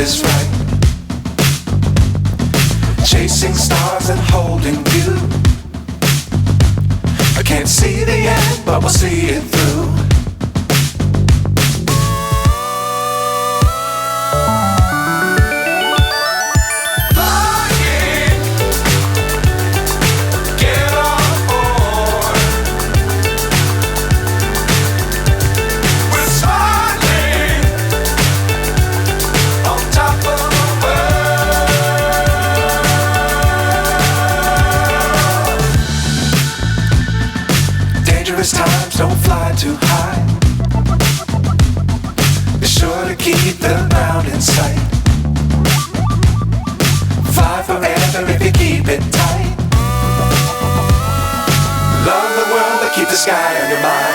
is right. Chasing stars and holding you. I can't see the end, but we'll see it through. Times don't fly too high. Be sure to keep the ground in sight. Fly forever if you keep it tight. Love the world but keep the sky on your mind.